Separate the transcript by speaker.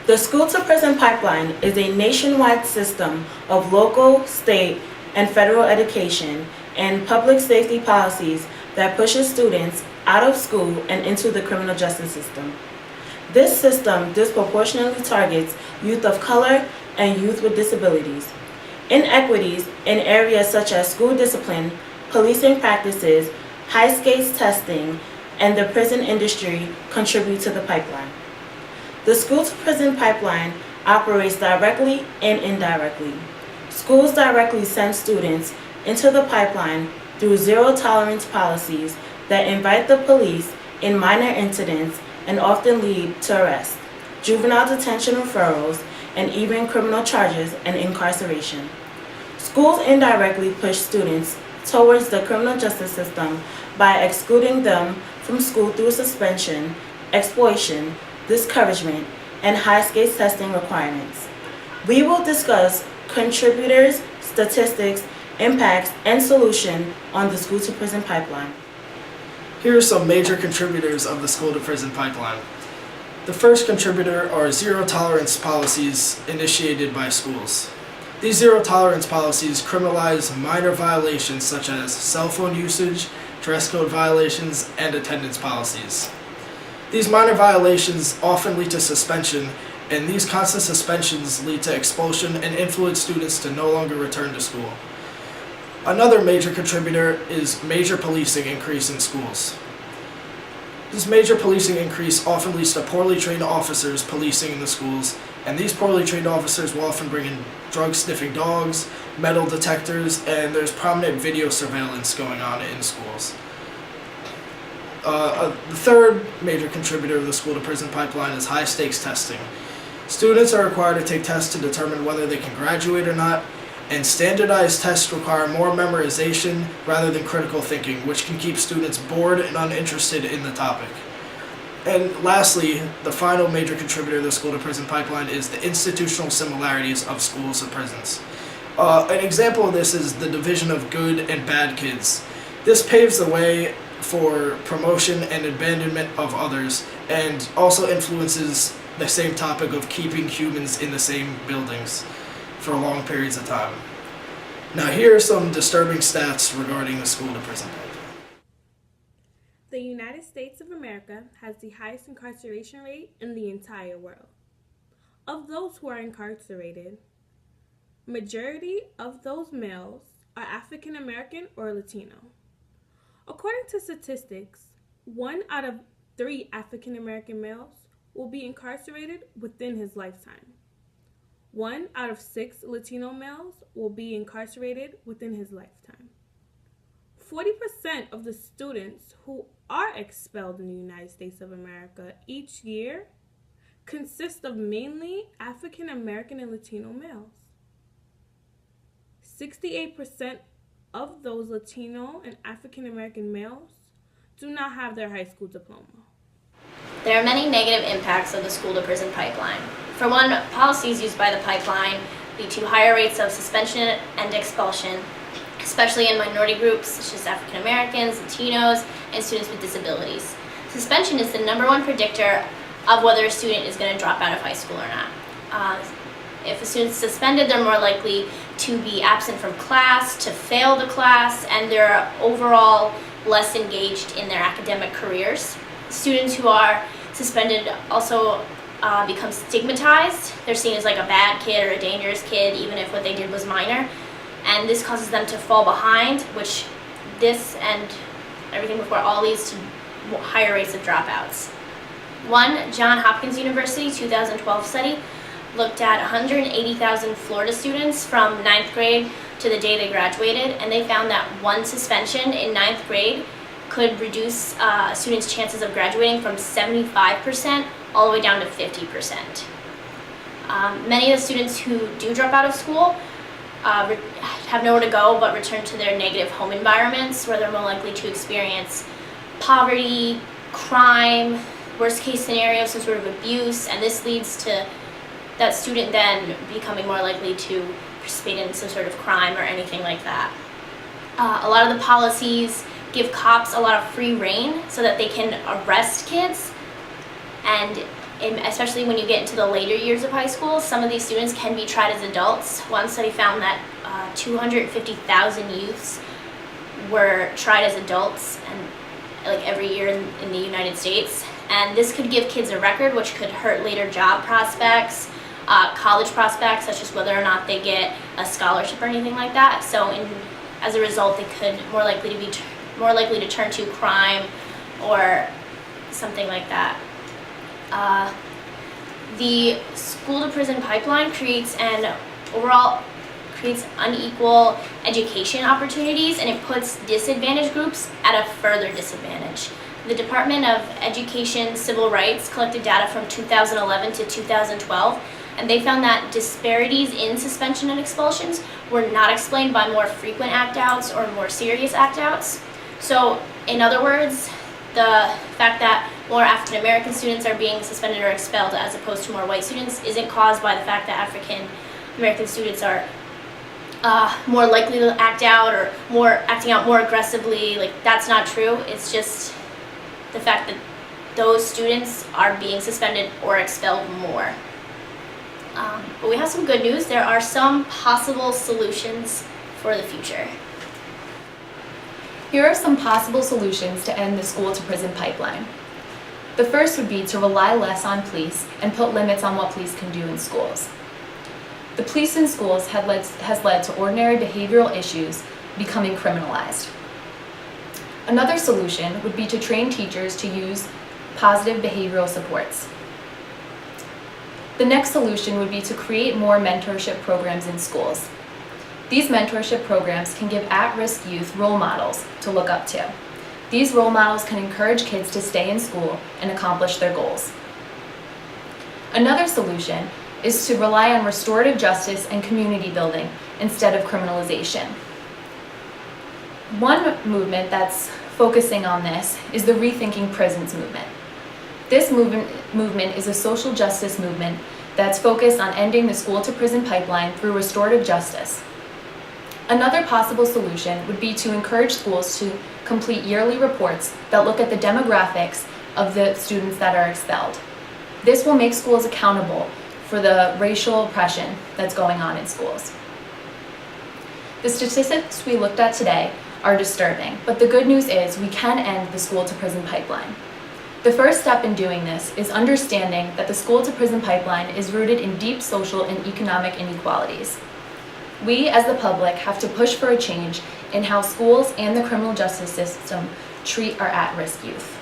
Speaker 1: The school-to-prison pipeline is a nationwide system of local, state, and federal education and public safety policies that pushes students out of school and into the criminal justice system. This system disproportionately targets youth of color and youth with disabilities. Inequities in areas such as school discipline, policing practices, high skates testing, and the prison industry contribute to the pipeline. The school-to-prison pipeline operates directly and indirectly. Schools directly send students into the pipeline through zero-tolerance policies that invite the police in minor incidents and often lead to arrest, juvenile detention referrals, and even criminal charges and incarceration. Schools indirectly push students towards the criminal justice system by excluding them from school through suspension, exploitation, discouragement, and high skates testing requirements. We will discuss contributors, statistics, impacts, and solution on the school-to-prison pipeline.
Speaker 2: Here are some major contributors of the school-to-prison pipeline. The first contributor are zero-tolerance policies initiated by schools. These zero-tolerance policies criminalize minor violations such as cell phone usage, dress code violations, and attendance policies. These minor violations often lead to suspension, and these constant suspensions lead to expulsion and influence students to no longer return to school. Another major contributor is major policing increase in schools. This major policing increase often leads to poorly trained officers policing in the schools, and these poorly trained officers will often bring in drug-sniffing dogs, metal detectors, and there's prominent video surveillance going on in schools. The third major contributor of the school-to-prison pipeline is high-stakes testing. Students are required to take tests to determine whether they can graduate or not, and standardized tests require more memorization rather than critical thinking, which can keep students bored and uninterested in the topic. And lastly, the final major contributor to the school-to-prison pipeline is the institutional similarities of schools and prisons. An example of this is the division of good and bad kids. This paves the way for promotion and abandonment of others, and also influences the same topic of keeping humans in the same buildings for long periods of time. Now here are some disturbing stats regarding the school-to-prison pipeline.
Speaker 3: The United States of America has the highest incarceration rate in the entire world. Of those who are incarcerated, majority of those males are African American or Latino. According to statistics, 1 out of 3 African American males will be incarcerated within his lifetime. 1 out of 6 Latino males will be incarcerated within his lifetime. 40% of the students who are expelled in the United States of America each year consist of mainly African American and Latino males. 68% of those Latino and African American males do not have their high school diploma.
Speaker 4: There are many negative impacts of the school-to-prison pipeline. For one, policies used by the pipeline lead to higher rates of suspension and expulsion, especially in minority groups such as African Americans, Latinos, and students with disabilities. Suspension is the #1 predictor of whether a student is going to drop out of high school or not. If a student's suspended, they're more likely to be absent from class, to fail the class, and they're overall less engaged in their academic careers. Students who are suspended also become stigmatized. They're seen as like a bad kid or a dangerous kid, even if what they did was minor. And this causes them to fall behind, which this and everything before all leads to higher rates of dropouts. One Johns Hopkins University 2012 study looked at 180,000 Florida students from 9th grade to the day they graduated, and they found that 1 suspension in 9th grade could reduce students' chances of graduating from 75% all the way down to 50%. Many of the students who do drop out of school have nowhere to go but return to their negative home environments, where they're more likely to experience poverty, crime, worst case scenario, some sort of abuse, and this leads to that student then becoming more likely to participate in some sort of crime or anything like that. A lot of the policies give cops a lot of free rein so that they can arrest kids, and especially when you get into the later years of high school, some of these students can be tried as adults. One study found that 250,000 youths were tried as adults and like every year in the United States. And this could give kids a record, which could hurt later job prospects, college prospects, such as whether or not they get a scholarship or anything like that. So as a result, they could more likely to turn to crime or something like that. The school to prison pipeline creates unequal education opportunities, and it puts disadvantaged groups at a further disadvantage. The Department of Education Civil Rights collected data from 2011 to 2012, and they found that disparities in suspension and expulsions were not explained by more frequent act-outs or more serious act-outs. So, in other words, the fact that more African American students are being suspended or expelled as opposed to more white students isn't caused by the fact that African American students are more likely to act out or acting out more aggressively. Like, that's not true. It's just the fact that those students are being suspended or expelled more. But we have some good news. There are some possible solutions for the future.
Speaker 5: Here are some possible solutions to end the school to prison pipeline. The first would be to rely less on police and put limits on what police can do in schools. The police in schools has led to ordinary behavioral issues becoming criminalized. Another solution would be to train teachers to use positive behavioral supports. The next solution would be to create more mentorship programs in schools. These mentorship programs can give at-risk youth role models to look up to. These role models can encourage kids to stay in school and accomplish their goals. Another solution is to rely on restorative justice and community building instead of criminalization. One movement that's focusing on this is the Rethinking Prisons movement. This movement is a social justice movement that's focused on ending the school to prison pipeline through restorative justice. Another possible solution would be to encourage schools to complete yearly reports that look at the demographics of the students that are expelled. This will make schools accountable for the racial oppression that's going on in schools. The statistics we looked at today are disturbing, but the good news is we can end the school to prison pipeline. The first step in doing this is understanding that the school to prison pipeline is rooted in deep social and economic inequalities. We, as the public, have to push for a change in how schools and the criminal justice system treat our at-risk youth.